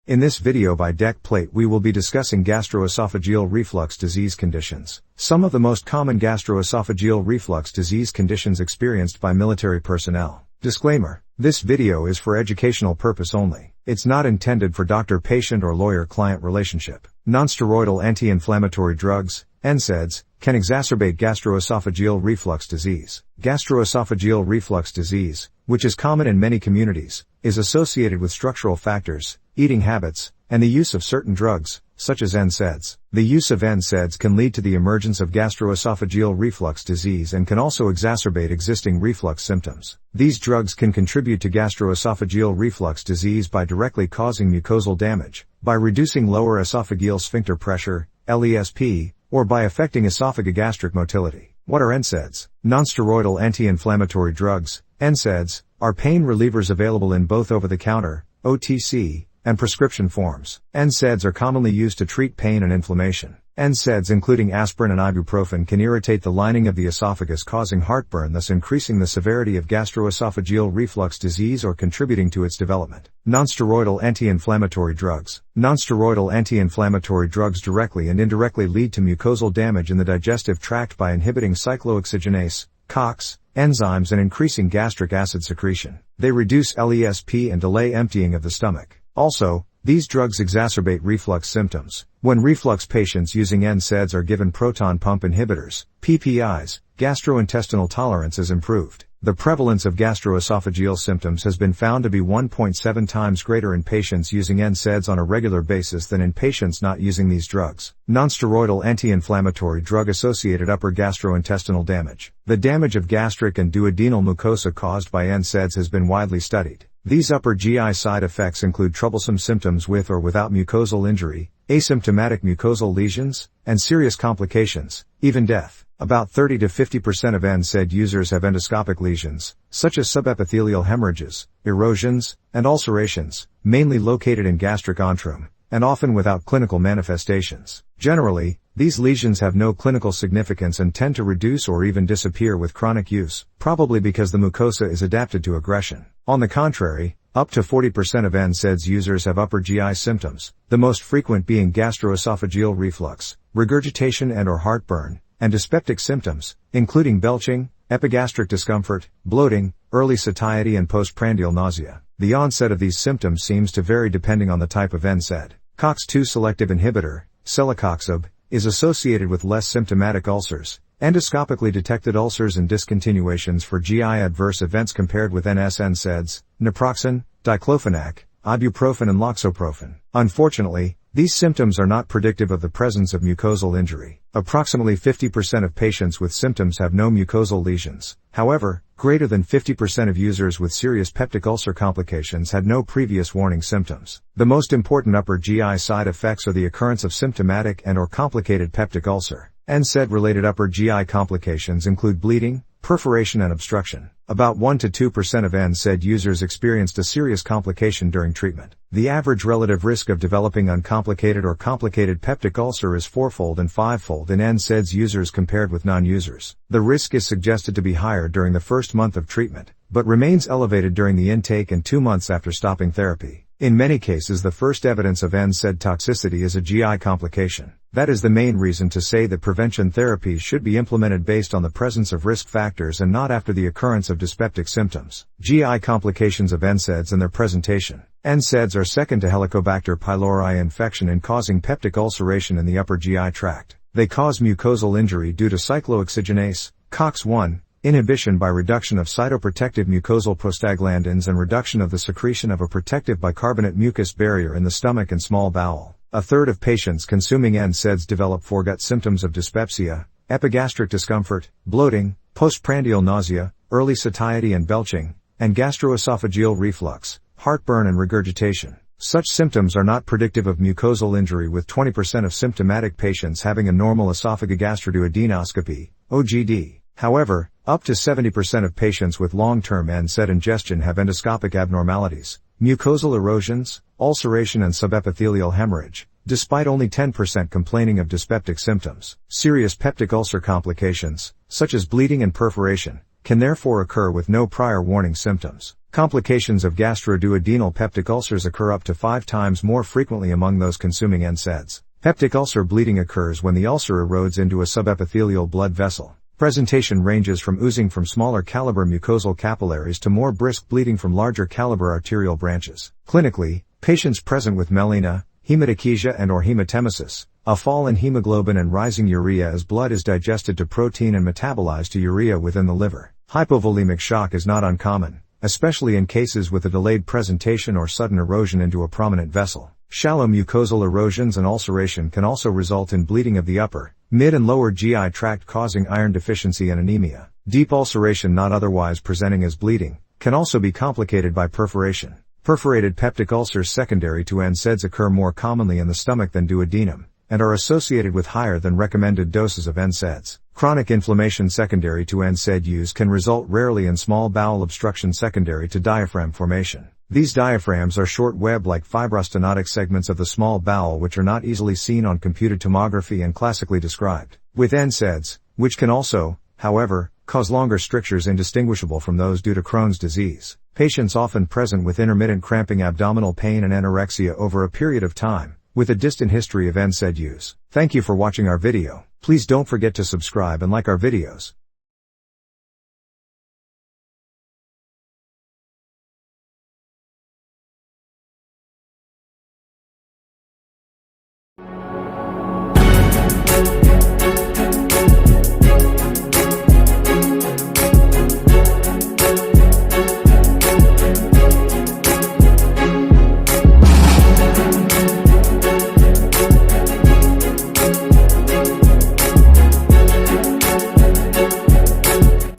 In this video by deck plate we will be discussing gastroesophageal reflux disease conditions. Some of the most common gastroesophageal reflux disease conditions experienced by military personnel. Disclaimer: this video is for educational purpose only. It's not intended for doctor-patient or lawyer-client relationship. Nonsteroidal anti-inflammatory drugs, NSAIDs, can exacerbate gastroesophageal reflux disease. Gastroesophageal reflux disease, which is common in many communities, is associated with structural factors, eating habits, and the use of certain drugs, such as NSAIDs. The use of NSAIDs can lead to the emergence of gastroesophageal reflux disease and can also exacerbate existing reflux symptoms. These drugs can contribute to gastroesophageal reflux disease by directly causing mucosal damage, by reducing lower esophageal sphincter pressure, LESP, or by affecting esophagogastric motility. What are NSAIDs? Nonsteroidal anti-inflammatory drugs, NSAIDs, are pain relievers available in both over-the-counter, OTC, and prescription forms. NSAIDs are commonly used to treat pain and inflammation. NSAIDs including aspirin and ibuprofen can irritate the lining of the esophagus, causing heartburn, thus increasing the severity of gastroesophageal reflux disease or contributing to its development. Nonsteroidal anti-inflammatory drugs. Nonsteroidal anti-inflammatory drugs directly and indirectly lead to mucosal damage in the digestive tract by inhibiting cyclooxygenase, COX, enzymes and increasing gastric acid secretion. They reduce LESP and delay emptying of the stomach. Also, these drugs exacerbate reflux symptoms. When reflux patients using NSAIDs are given proton pump inhibitors, PPIs, gastrointestinal tolerance is improved. The prevalence of gastroesophageal symptoms has been found to be 1.7 times greater in patients using NSAIDs on a regular basis than in patients not using these drugs. Nonsteroidal anti-inflammatory drug-associated upper gastrointestinal damage. The damage of gastric and duodenal mucosa caused by NSAIDs has been widely studied. These upper GI side effects include troublesome symptoms with or without mucosal injury, asymptomatic mucosal lesions, and serious complications, even death. About 30 to 50% of NSAID users have endoscopic lesions, such as subepithelial hemorrhages, erosions, and ulcerations, mainly located in gastric antrum, and often without clinical manifestations. Generally, these lesions have no clinical significance and tend to reduce or even disappear with chronic use, probably because the mucosa is adapted to aggression. On the contrary, up to 40% of NSAIDs users have upper GI symptoms, the most frequent being gastroesophageal reflux, regurgitation and/or heartburn, and dyspeptic symptoms, including belching, epigastric discomfort, bloating, early satiety and postprandial nausea. The onset of these symptoms seems to vary depending on the type of NSAID. COX-2 selective inhibitor, celecoxib, is associated with less symptomatic ulcers, endoscopically detected ulcers and discontinuations for GI adverse events compared with NSAIDs, naproxen, diclofenac, ibuprofen and loxoprofen. Unfortunately, these symptoms are not predictive of the presence of mucosal injury. Approximately 50% of patients with symptoms have no mucosal lesions. However, greater than 50% of users with serious peptic ulcer complications had no previous warning symptoms. The most important upper GI side effects are the occurrence of symptomatic and/or complicated peptic ulcer. NSAID-related upper GI complications include bleeding, perforation and obstruction. About 1 to 2% of NSAID users experienced a serious complication during treatment. The average relative risk of developing uncomplicated or complicated peptic ulcer is 4-fold and 5-fold in NSAIDs users compared with non-users. The risk is suggested to be higher during the first month of treatment, but remains elevated during the intake and 2 months after stopping therapy. In many cases, the first evidence of NSAID toxicity is a GI complication. That is the main reason to say that prevention therapies should be implemented based on the presence of risk factors and not after the occurrence of dyspeptic symptoms. GI complications of NSAIDs and their presentation. NSAIDs are second to Helicobacter pylori infection in causing peptic ulceration in the upper GI tract. They cause mucosal injury due to cyclooxygenase, COX-1, inhibition by reduction of cytoprotective mucosal prostaglandins and reduction of the secretion of a protective bicarbonate mucus barrier in the stomach and small bowel. A third of patients consuming NSAIDs develop foregut symptoms of dyspepsia, epigastric discomfort, bloating, postprandial nausea, early satiety and belching, and gastroesophageal reflux, heartburn and regurgitation. Such symptoms are not predictive of mucosal injury, with 20% of symptomatic patients having a normal esophagogastroduodenoscopy, OGD. However, up to 70% of patients with long-term NSAID ingestion have endoscopic abnormalities, mucosal erosions, ulceration and subepithelial hemorrhage, despite only 10% complaining of dyspeptic symptoms. Serious peptic ulcer complications, such as bleeding and perforation, can therefore occur with no prior warning symptoms. Complications of gastroduodenal peptic ulcers occur up to 5 times more frequently among those consuming NSAIDs. Peptic ulcer bleeding occurs when the ulcer erodes into a subepithelial blood vessel. Presentation ranges from oozing from smaller caliber mucosal capillaries to more brisk bleeding from larger caliber arterial branches. Clinically, patients present with melena, hematochezia and/or hematemesis, a fall in hemoglobin and rising urea as blood is digested to protein and metabolized to urea within the liver. Hypovolemic shock is not uncommon, especially in cases with a delayed presentation or sudden erosion into a prominent vessel. Shallow mucosal erosions and ulceration can also result in bleeding of the upper, mid and lower GI tract causing iron deficiency and anemia. Deep ulceration not otherwise presenting as bleeding can also be complicated by perforation. Perforated peptic ulcers secondary to NSAIDs occur more commonly in the stomach than duodenum, and are associated with higher than recommended doses of NSAIDs. Chronic inflammation secondary to NSAID use can result rarely in small bowel obstruction secondary to diaphragm formation. These diaphragms are short web-like fibrostenotic segments of the small bowel which are not easily seen on computed tomography and classically described with NSAIDs, which can also, however, cause longer strictures indistinguishable from those due to Crohn's disease. Patients often present with intermittent cramping, abdominal pain and anorexia over a period of time, with a distant history of NSAID use. Thank you for watching our video. Please don't forget to subscribe and like our videos.